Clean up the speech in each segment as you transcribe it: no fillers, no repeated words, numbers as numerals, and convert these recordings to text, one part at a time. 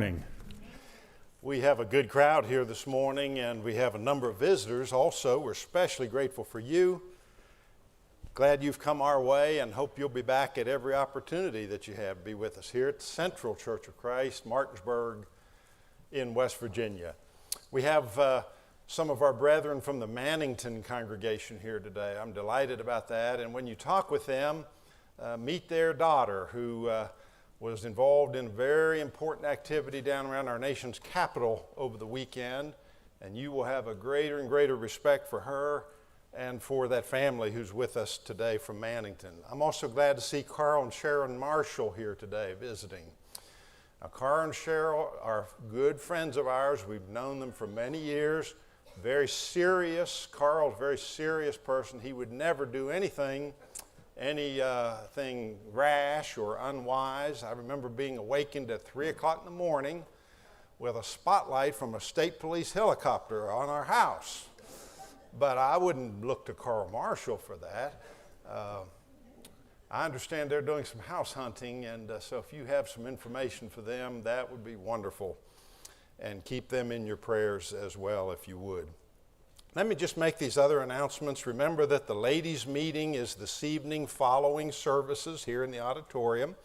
Morning. We have a good crowd here this morning, and we have a number of visitors also. We're especially grateful for you. Glad you've come our way, and hope you'll be back at every opportunity that you have to be with us here at the Central Church of Christ, Martinsburg in West Virginia. We have some of our brethren from the Mannington congregation here today. I'm delighted about that, and when you talk with them, meet their daughter who was involved in a very important activity down around our nation's capital over the weekend, and you will have a greater and greater respect for her and for that family who's with us today from Mannington. I'm also glad to see Carl and Sharon Marshall here today visiting. Now, Carl and Cheryl are good friends of ours. We've known them for many years. Very serious. Carl's a very serious person. He would never do anything rash or unwise. I remember being awakened at 3 o'clock in the morning with a spotlight from a state police helicopter on our house. But I wouldn't look to Carl Marshall for that. I understand they're doing some house hunting, and so if you have some information for them, that would be wonderful. And keep them in your prayers as well, if you would. Let me just make these other announcements. Remember that the ladies' meeting is this evening following services here in the auditorium.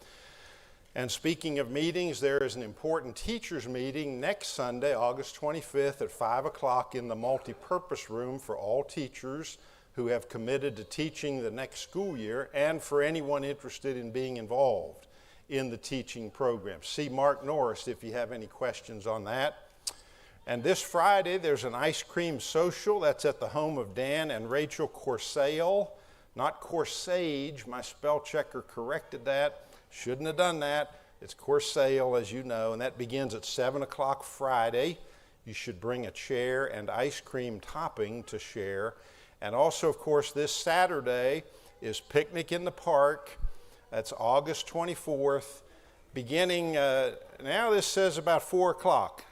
And speaking of meetings, there is an important teachers' meeting next Sunday, August 25th at 5 o'clock in the multipurpose room for all teachers who have committed to teaching the next school year and for anyone interested in being involved in the teaching program. See Mark Norris if you have any questions on that. And this Friday, there's an ice cream social. That's at the home of Dan and Rachel Corsale, not Corsage. My spell checker corrected that. Shouldn't have done that. It's Corsale, as you know, and that begins at 7 o'clock Friday. You should bring a chair and ice cream topping to share. And also, of course, this Saturday is Picnic in the Park. That's August 24th, beginning, now this says about 4 o'clock.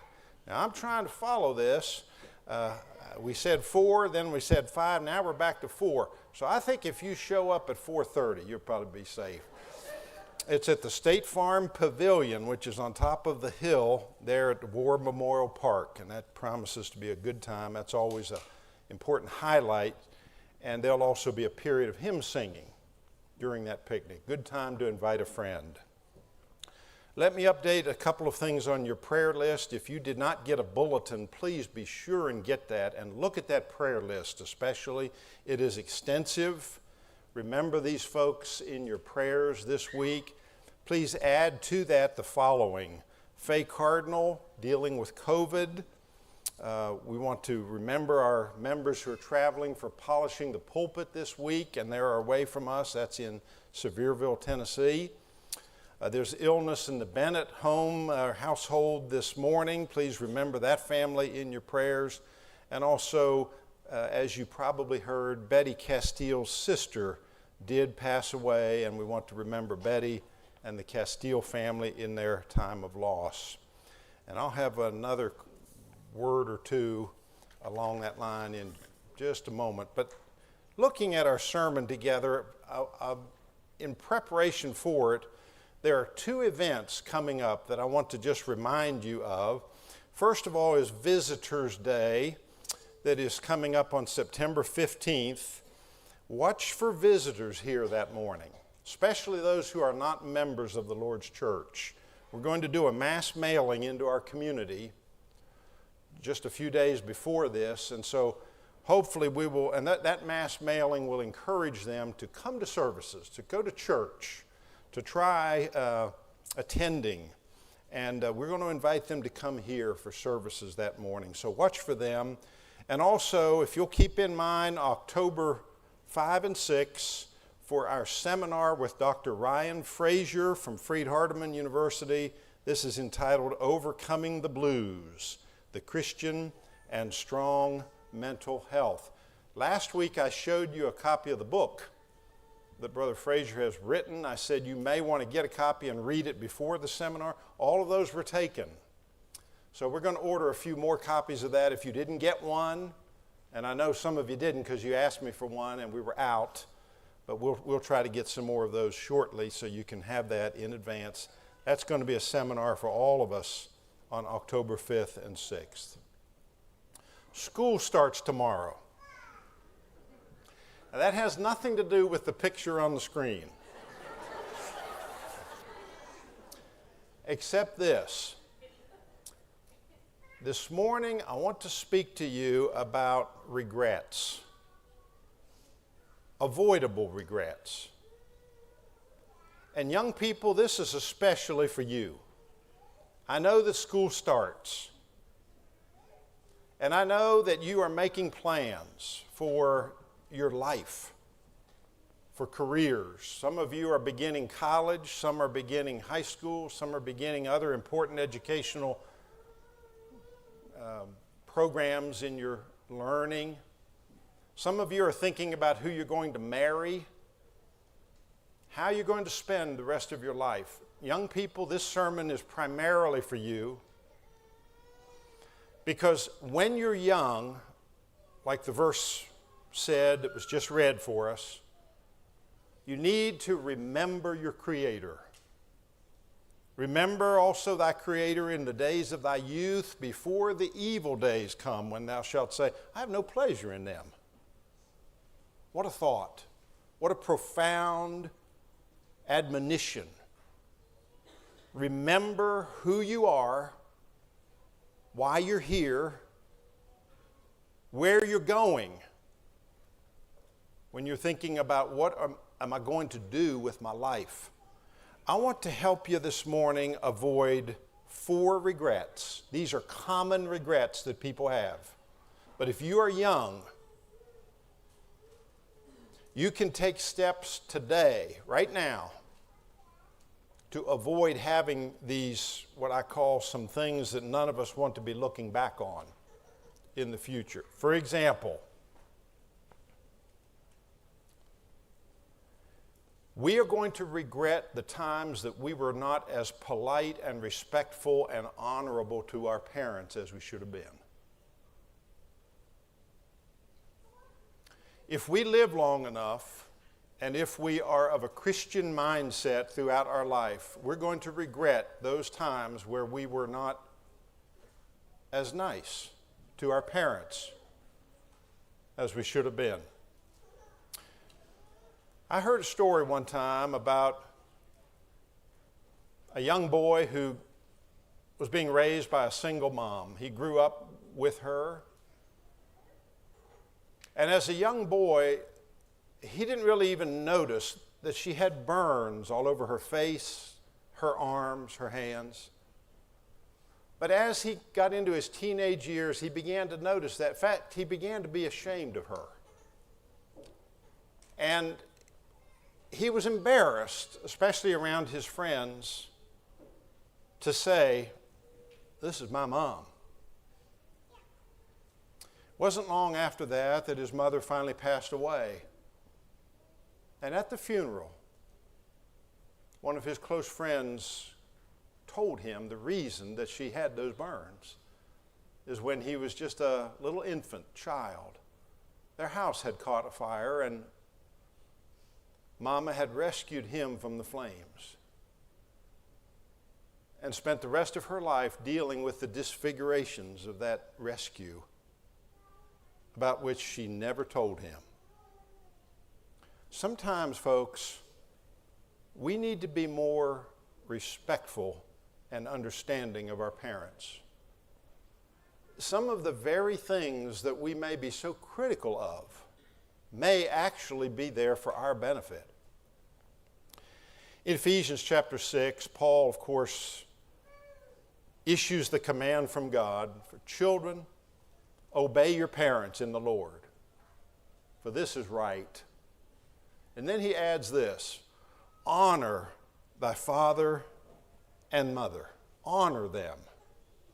Now, I'm trying to follow this. We said 4, then we said 5, now we're back to 4. So I think if you show up at 4:30, you'll probably be safe. It's at the State Farm Pavilion, which is on top of the hill there at the War Memorial Park, and that promises to be a good time. That's always an important highlight, and there'll also be a period of hymn singing during that picnic. Good time to invite a friend. Let me update a couple of things on your prayer list. If you did not get a bulletin, please be sure and get that and look at that prayer list especially. It is extensive. Remember these folks in your prayers this week. Please add to that the following. Faye Cardinal, dealing with COVID. We want to remember our members who are traveling for polishing the pulpit this week, and they're away from us. That's in Sevierville, Tennessee. There's illness in the Bennett home household this morning. Please remember that family in your prayers. And also, as you probably heard, Betty Castile's sister did pass away, and we want to remember Betty and the Castile family in their time of loss. And I'll have another word or two along that line in just a moment. But looking at our sermon together, in preparation for it, there are 2 events coming up that I want to just remind you of. First of all is Visitors' Day that is coming up on September 15th. Watch for visitors here that morning, especially those who are not members of the Lord's church. We're going to do a mass mailing into our community just a few days before this, and so hopefully we will, and that mass mailing will encourage them to come to services, to go to church, to try attending, and we're going to invite them to come here for services that morning. So watch for them. And also, if you'll keep in mind, October 5 and 6 for our seminar with Dr. Ryan Frazier from Freed-Hardeman University. This is entitled Overcoming the Blues, the Christian and Strong Mental Health. Last week I showed you a copy of the book that Brother Frazier has written. I said you may want to get a copy and read it before the seminar. All of those were taken. So we're going to order a few more copies of that. If you didn't get one, and I know some of you didn't because you asked me for one and we were out, but we'll try to get some more of those shortly so you can have that in advance. That's going to be a seminar for all of us on October 5th and 6th. School starts tomorrow. Now, that has nothing to do with the picture on the screen. Except this. This morning, I want to speak to you about regrets. Avoidable regrets. And young people, this is especially for you. I know that school starts. And I know that you are making plans for your life, for careers. Some of you are beginning college, some are beginning high school, some are beginning other important educational programs in your learning. Some of you are thinking about who you're going to marry, how you're going to spend the rest of your life. Young people, this sermon is primarily for you because when you're young, like the verse said that was just read for us, you need to remember your Creator. Remember also thy Creator in the days of thy youth, before the evil days come, when thou shalt say, I have no pleasure in them. What a thought. What a profound admonition. Remember who you are, why you're here, where you're going. When you're thinking about what am I going to do with my life. I want to help you this morning avoid 4 regrets. These are common regrets that people have. But if you are young, you can take steps today, right now, to avoid having these, what I call some things that none of us want to be looking back on in the future. For example, we are going to regret the times that we were not as polite and respectful and honorable to our parents as we should have been. If we live long enough, and if we are of a Christian mindset throughout our life, we're going to regret those times where we were not as nice to our parents as we should have been. I heard a story one time about a young boy who was being raised by a single mom. He grew up with her. And as a young boy, he didn't really even notice that she had burns all over her face, her arms, her hands. But as he got into his teenage years, he began to notice that. In fact, he began to be ashamed of her. And he was embarrassed, especially around his friends, to say, this is my mom. It wasn't long after that his mother finally passed away. And at the funeral, one of his close friends told him the reason that she had those burns is when he was just a little infant child. Their house had caught afire and Mama had rescued him from the flames and spent the rest of her life dealing with the disfigurations of that rescue, about which she never told him. Sometimes, folks, we need to be more respectful and understanding of our parents. Some of the very things that we may be so critical of may actually be there for our benefit. In Ephesians chapter 6, Paul, of course, issues the command from God for children, obey your parents in the Lord, for this is right. And then he adds this, honor thy father and mother. Honor them.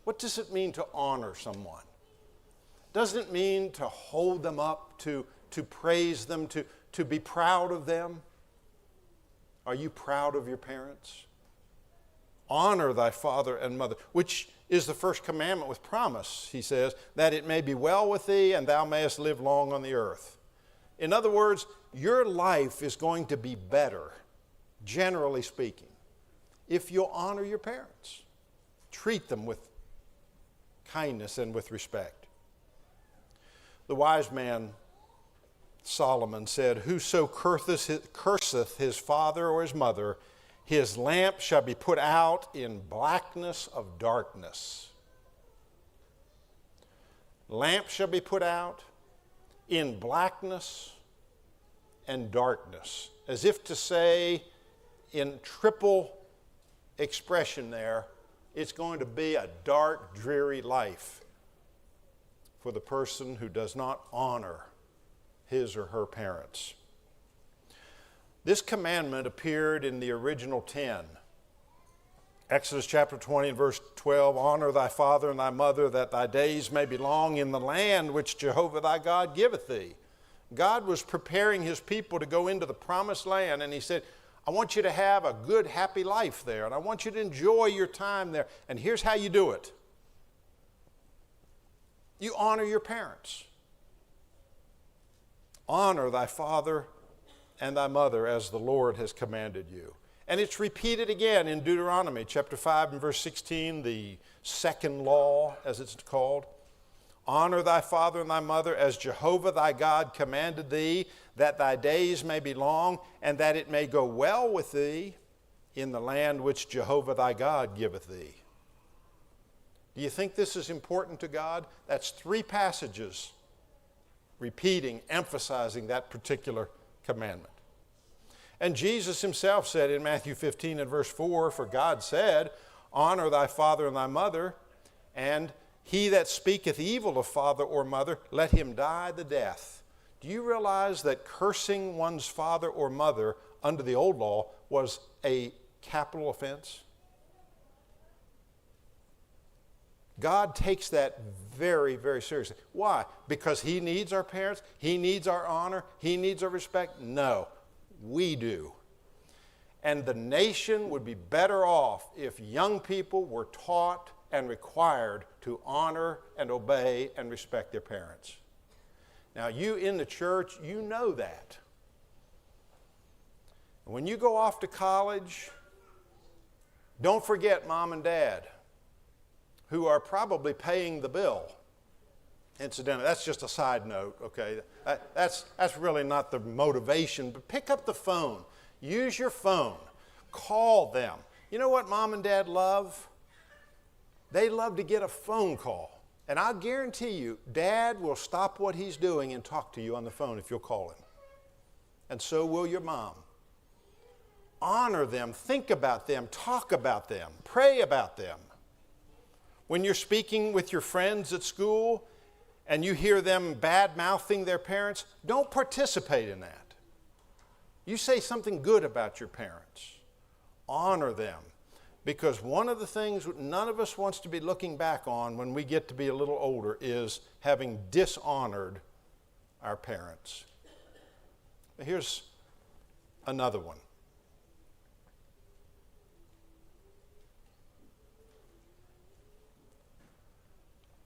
What does it mean to honor someone? Doesn't it mean to hold them up, to praise them, to be proud of them? Are you proud of your parents? Honor thy father and mother, which is the first commandment with promise, he says, that it may be well with thee and thou mayest live long on the earth. In other words, your life is going to be better, generally speaking, if you'll honor your parents. Treat them with kindness and with respect. The wise man Solomon said, "Whoso curseth his father or his mother, his lamp shall be put out in blackness of darkness." Lamp shall be put out in blackness and darkness, as if to say in triple expression there, it's going to be a dark, dreary life for the person who does not honor his or her parents. This commandment appeared in the original 10. Exodus chapter 20 and verse 12, "Honor thy father and thy mother, that thy days may be long in the land which Jehovah thy God giveth thee." God was preparing his people to go into the promised land, and he said, "I want you to have a good, happy life there, and I want you to enjoy your time there. And here's how you do it. You honor your parents. Honor thy father and thy mother as the Lord has commanded you." And it's repeated again in Deuteronomy chapter 5 and verse 16, the second law, as it's called. "Honor thy father and thy mother as Jehovah thy God commanded thee, that thy days may be long, and that it may go well with thee in the land which Jehovah thy God giveth thee." Do you think this is important to God? That's 3 passages repeating, emphasizing that particular commandment. And Jesus himself said in Matthew 15 and verse 4, "For God said, Honor thy father and thy mother, and he that speaketh evil of father or mother, let him die the death." Do you realize that cursing one's father or mother under the old law was a capital offense? God takes that very, very seriously. Why? Because he needs our parents, he needs our honor, he needs our respect? No, we do. And the nation would be better off if young people were taught and required to honor and obey and respect their parents. Now, you in the church, you know that. When you go off to college, don't forget mom and dad, who are probably paying the bill. Incidentally, that's just a side note, okay? That's really not the motivation, but pick up the phone. Use your phone. Call them. You know what mom and dad love? They love to get a phone call. And I guarantee you, dad will stop what he's doing and talk to you on the phone if you'll call him. And so will your mom. Honor them, think about them, talk about them, pray about them. When you're speaking with your friends at school and you hear them bad-mouthing their parents, don't participate in that. You say something good about your parents. Honor them. Because one of the things none of us wants to be looking back on when we get to be a little older is having dishonored our parents. Here's another one.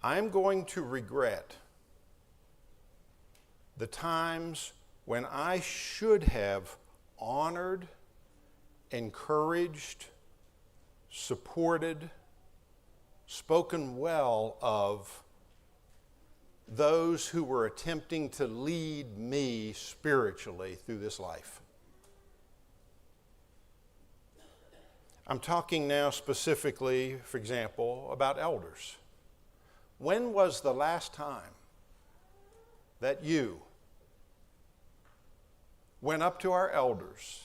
I'm going to regret the times when I should have honored, encouraged, supported, spoken well of those who were attempting to lead me spiritually through this life. I'm talking now specifically, for example, about elders. When was the last time that you went up to our elders,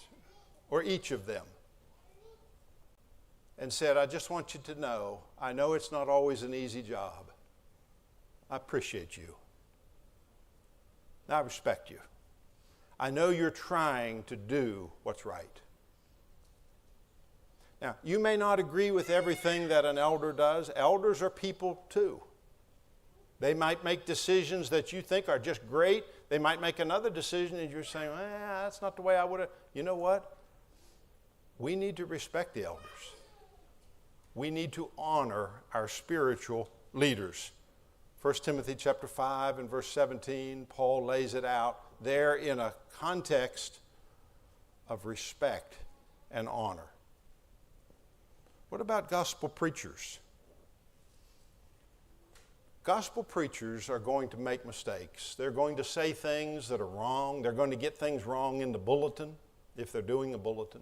or each of them, and said, "I just want you to know, I know it's not always an easy job. I appreciate you. I respect you. I know you're trying to do what's right." Now, you may not agree with everything that an elder does. Elders are people too. They might make decisions that you think are just great. They might make another decision and you're saying, that's not the way I would have. You know what? We need to respect the elders. We need to honor our spiritual leaders. 1 Timothy chapter 5 and verse 17, Paul lays it out there in a context of respect and honor. What about gospel preachers? Gospel preachers are going to make mistakes. They're going to say things that are wrong. They're going to get things wrong in the bulletin, if they're doing a bulletin.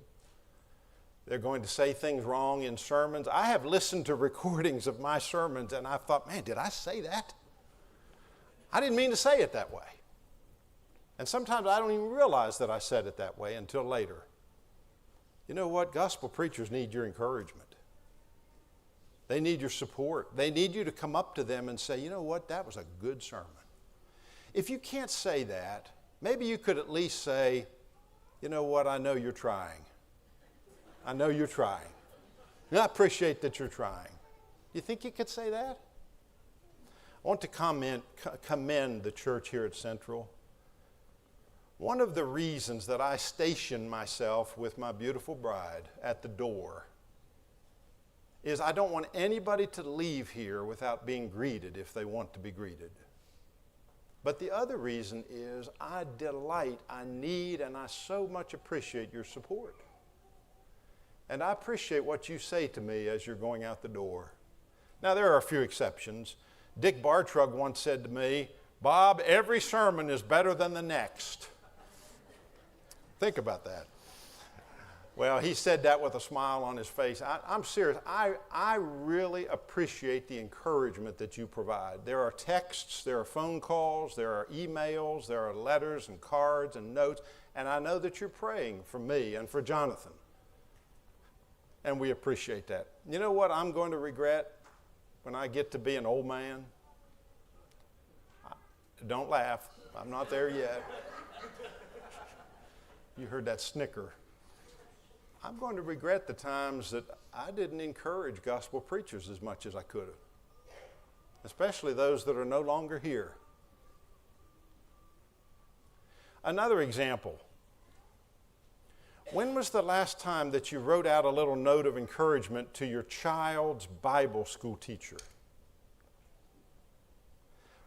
They're going to say things wrong in sermons. I have listened to recordings of my sermons, and I've thought, man, did I say that? I didn't mean to say it that way. And sometimes I don't even realize that I said it that way until later. You know what? Gospel preachers need your encouragement. They need your support. They need you to come up to them and say, you know what? That was a good sermon. If you can't say that, maybe you could at least say, you know what? I know you're trying. I know you're trying. And I appreciate that you're trying. You think you could say that? I want to commend the church here at Central. One of the reasons that I station myself with my beautiful bride at the door is I don't want anybody to leave here without being greeted if they want to be greeted. But the other reason is I delight, I need, and I so much appreciate your support. And I appreciate what you say to me as you're going out the door. Now, there are a few exceptions. Dick Bartrug once said to me, Bob, every sermon is better than the next. Think about that. Well, he said that with a smile on his face. I'm serious. I really appreciate the encouragement that you provide. There are texts, there are phone calls, there are emails, there are letters and cards and notes, and I know that you're praying for me and for Jonathan. And we appreciate that. You know what I'm going to regret when I get to be an old man? Don't laugh. I'm not there yet. You heard that snicker. I'm going to regret the times that I didn't encourage gospel preachers as much as I could have, especially those that are no longer here. Another example. When was the last time that you wrote out a little note of encouragement to your child's Bible school teacher?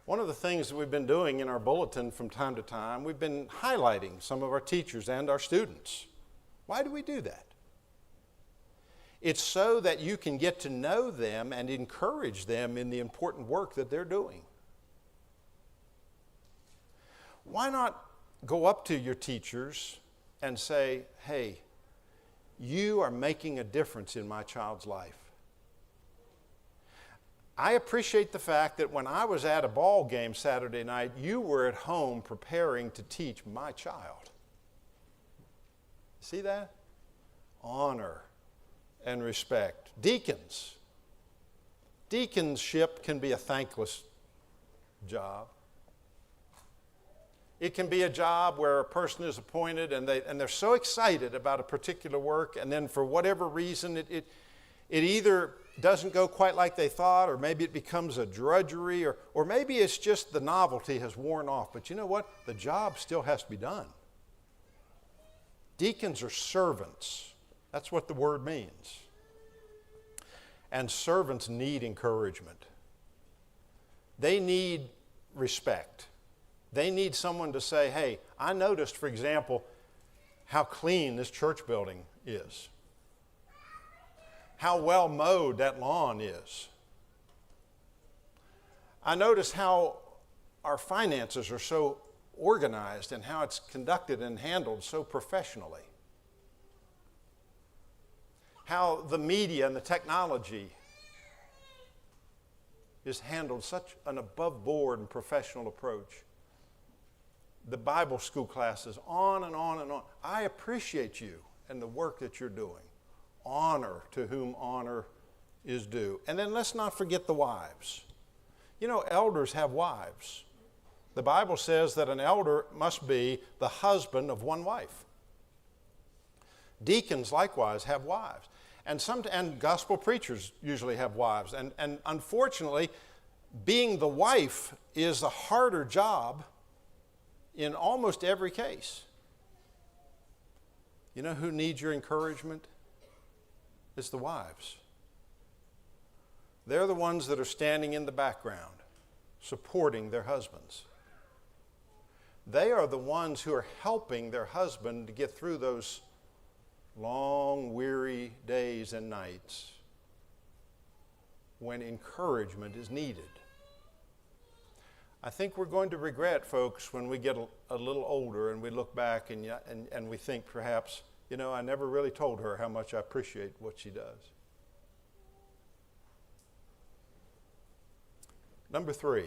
One of the things that we've been doing in our bulletin from time to time, we've been highlighting some of our teachers and our students. Why do we do that? It's so that you can get to know them and encourage them in the important work that they're doing. Why not go up to your teachers and say, hey, you are making a difference in my child's life. I appreciate the fact that when I was at a ball game Saturday night, you were at home preparing to teach my child. See that? Honor and respect. Deacons. Deaconship can be a thankless job. It can be a job where a person is appointed and they're so excited about a particular work, and then for whatever reason it either doesn't go quite like they thought, or maybe it becomes a drudgery, or maybe it's just the novelty has worn off. But you know what? The job still has to be done. Deacons are servants. That's what the word means. And servants need encouragement. They need respect. They need someone to say, hey, I noticed, for example, how clean this church building is. How well mowed that lawn is. I noticed how our finances are so organized and how it's conducted and handled so professionally. How the media and the technology is handled such an above board and professional approach. The Bible school classes, on and on and on. I appreciate you and the work that you're doing. Honor to whom honor is due. And then let's not forget the wives. You know, elders have wives. The Bible says that an elder must be the husband of one wife. Deacons likewise have wives. And gospel preachers usually have wives. And unfortunately, being the wife is a harder job in almost every case. You know who needs your encouragement? It's the wives. They're the ones that are standing in the background, supporting their husbands. They are the ones who are helping their husband to get through those long, weary days and nights when encouragement is needed. I think we're going to regret, folks, when we get a little older and we look back and we think perhaps, I never really told her how much I appreciate what she does. Number 3,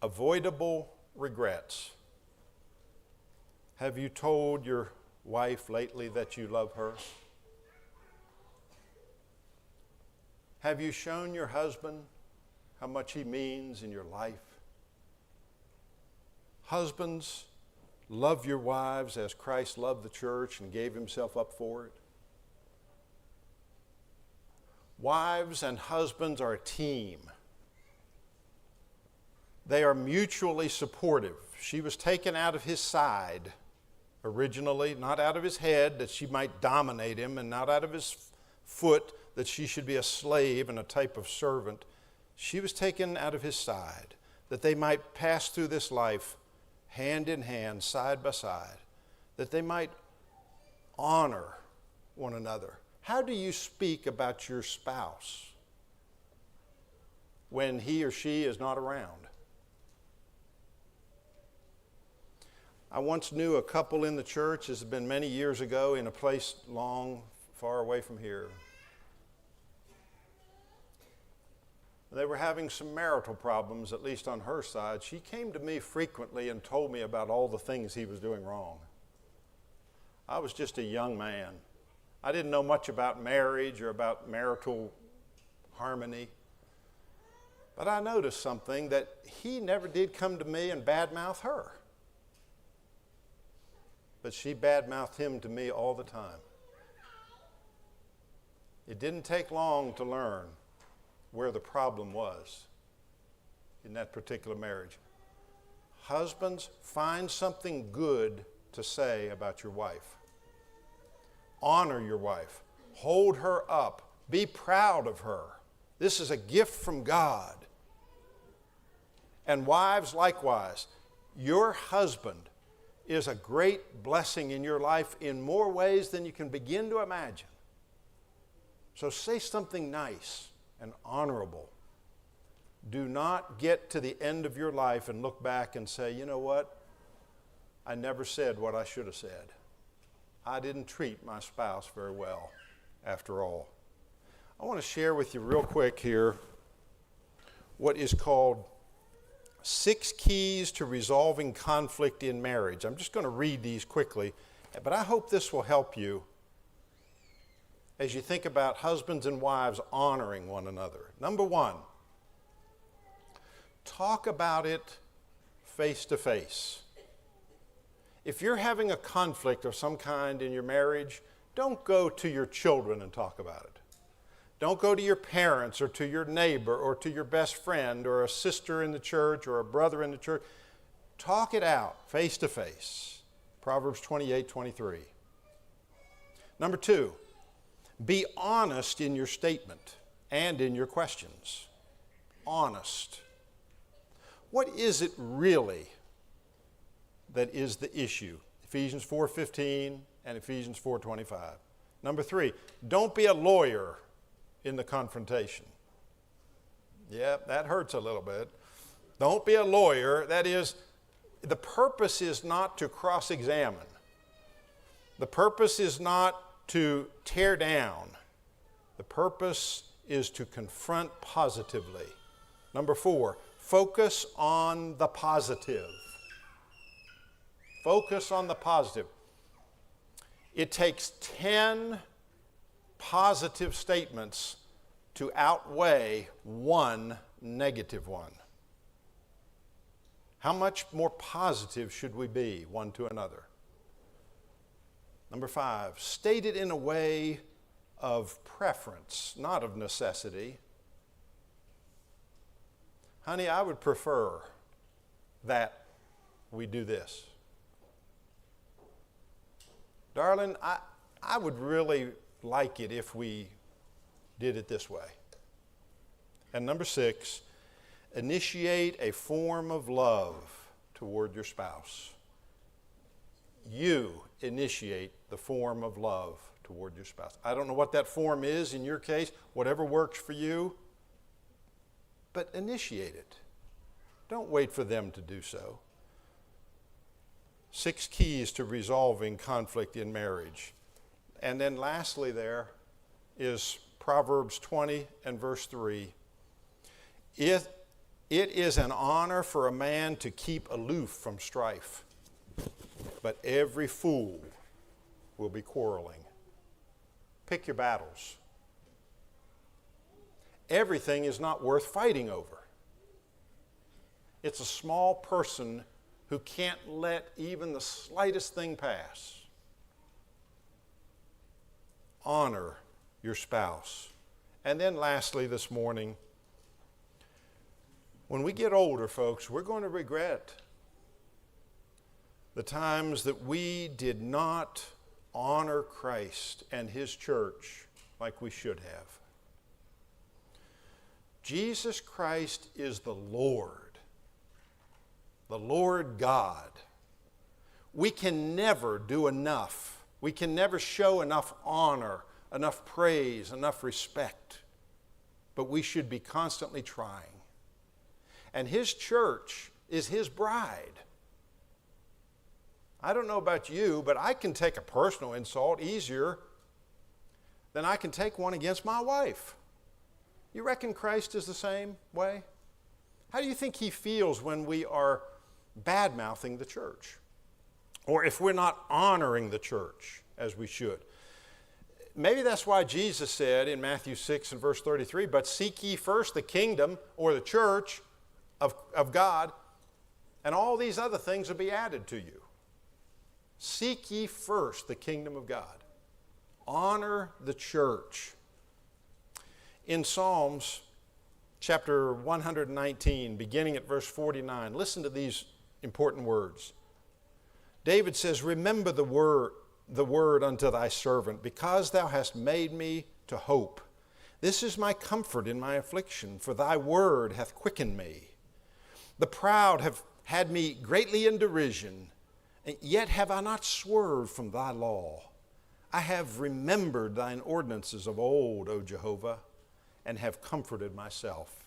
avoidable regrets. Have you told your wife lately that you love her? Have you shown your husband how much he means in your life? Husbands, love your wives as Christ loved the church and gave himself up for it. Wives and husbands are a team. They are mutually supportive. She was taken out of his side originally, not out of his head that she might dominate him, and not out of his foot that she should be a slave and a type of servant. She was taken out of his side that they might pass through this life hand in hand, side by side, that they might honor one another. How do you speak about your spouse when he or she is not around? I once knew a couple in the church, this has been many years ago, in a place far away from here. They were having some marital problems, at least on her side. She came to me frequently and told me about all the things he was doing wrong. I was just a young man. I didn't know much about marriage or about marital harmony. But I noticed something, that he never did come to me and badmouth her. But she badmouthed him to me all the time. It didn't take long to learn where the problem was in that particular marriage. Husbands, find something good to say about your wife. Honor your wife. Hold her up. Be proud of her. This is a gift from God. And wives, likewise, your husband is a great blessing in your life in more ways than you can begin to imagine. So say something nice and honorable. Do not get to the end of your life and look back and say, you know what? I never said what I should have said. I didn't treat my spouse very well, after all. I want to share with you real quick here what is called 6 keys to resolving conflict in marriage. I'm just going to read these quickly, but I hope this will help you as you think about husbands and wives honoring one another. Number 1, talk about it face to face. If you're having a conflict of some kind in your marriage, don't go to your children and talk about it. Don't go to your parents or to your neighbor or to your best friend or a sister in the church or a brother in the church. Talk it out face to face. Proverbs 28:23. Number 2, be honest in your statement and in your questions. Honest. What is it really that is the issue? Ephesians 4:15 and Ephesians 4:25. Number 3, don't be a lawyer in the confrontation. Yeah, that hurts a little bit. Don't be a lawyer. That is, the purpose is not to cross-examine. The purpose is not to tear down. The purpose is to confront positively. Number 4, focus on the positive. Focus on the positive. It takes 10 positive statements to outweigh one negative one. How much more positive should we be one to another? Number 5, state it in a way of preference, not of necessity. Honey, I would prefer that we do this. Darling, I would really like it if we did it this way. And number 6, initiate a form of love toward your spouse. You initiate the form of love toward your spouse. I don't know what that form is in your case, whatever works for you, but initiate it. Don't wait for them to do so. 6 keys to resolving conflict in marriage. And then lastly there is Proverbs 20 and verse 3. It is an honor for a man to keep aloof from strife, but every fool will be quarreling. Pick your battles. Everything is not worth fighting over. It's a small person who can't let even the slightest thing pass. Honor your spouse. And then lastly this morning, when we get older, folks, we're going to regret the times that we did not honor Christ and His church like we should have. Jesus Christ is the Lord God. We can never do enough. We can never show enough honor, enough praise, enough respect. But we should be constantly trying. And His church is His bride. I don't know about you, but I can take a personal insult easier than I can take one against my wife. You reckon Christ is the same way? How do you think He feels when we are bad-mouthing the church? Or if we're not honoring the church as we should? Maybe that's why Jesus said in Matthew 6 and verse 33, but seek ye first the kingdom or the church of God, and all these other things will be added to you. Seek ye first the kingdom of God. Honor the church. In Psalms chapter 119, beginning at verse 49, listen to these important words. David says, remember the word unto thy servant, because thou hast made me to hope. This is my comfort in my affliction, for thy word hath quickened me. The proud have had me greatly in derision, and yet have I not swerved from thy law. I have remembered thine ordinances of old, O Jehovah, and have comforted myself.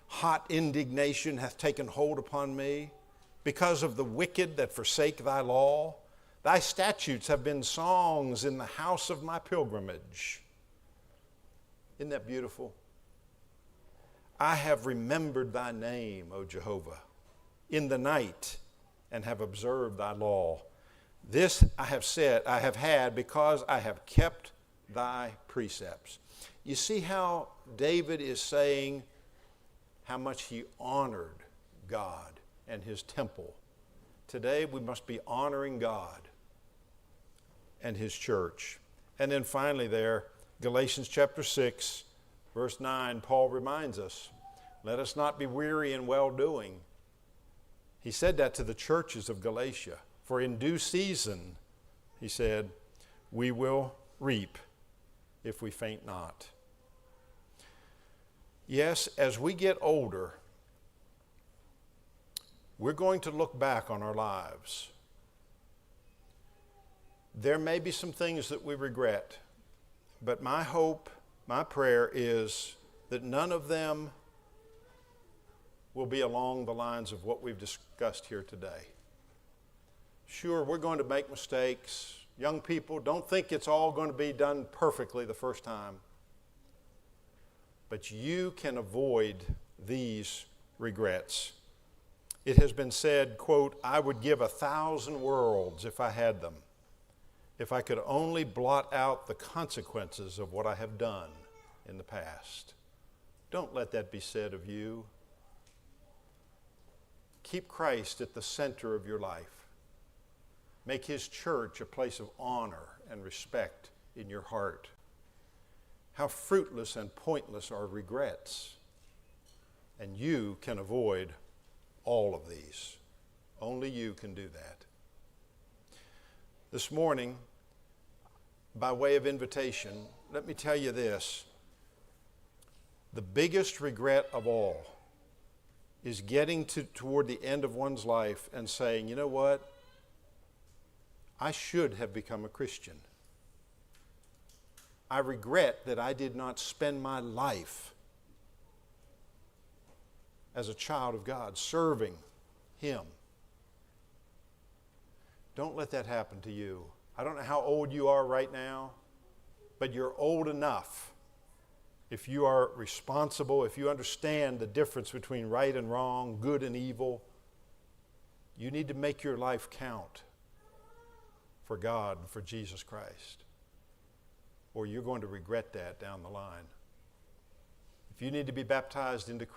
Hot indignation hath taken hold upon me, because of the wicked that forsake thy law. Thy statutes have been songs in the house of my pilgrimage. Isn't that beautiful? I have remembered thy name, O Jehovah, in the night, and have observed thy law. This I have had because I have kept thy precepts. You see how David is saying how much he honored God and His temple. Today we must be honoring God and His church. And then finally there, Galatians chapter 6, verse 9, Paul reminds us, let us not be weary in well-doing. He said that to the churches of Galatia. For in due season, he said, we will reap if we faint not. Yes, as we get older, we're going to look back on our lives. There may be some things that we regret, but my hope, my prayer is that none of them will be along the lines of what we've discussed here today. Sure, we're going to make mistakes. Young people, don't think it's all going to be done perfectly the first time. But you can avoid these regrets. It has been said, quote, I would give 1,000 worlds if I had them, if I could only blot out the consequences of what I have done in the past. Don't let that be said of you. Keep Christ at the center of your life. Make His church a place of honor and respect in your heart. How fruitless and pointless are regrets. And you can avoid all of these. Only you can do that. This morning, by way of invitation, let me tell you this. The biggest regret of all is getting toward the end of one's life and saying, you know what? I should have become a Christian. I regret that I did not spend my life as a child of God, serving Him. Don't let that happen to you. I don't know how old you are right now, but you're old enough. If you are responsible, if you understand the difference between right and wrong, good and evil, you need to make your life count for God and for Jesus Christ, or you're going to regret that down the line. If you need to be baptized into Christ,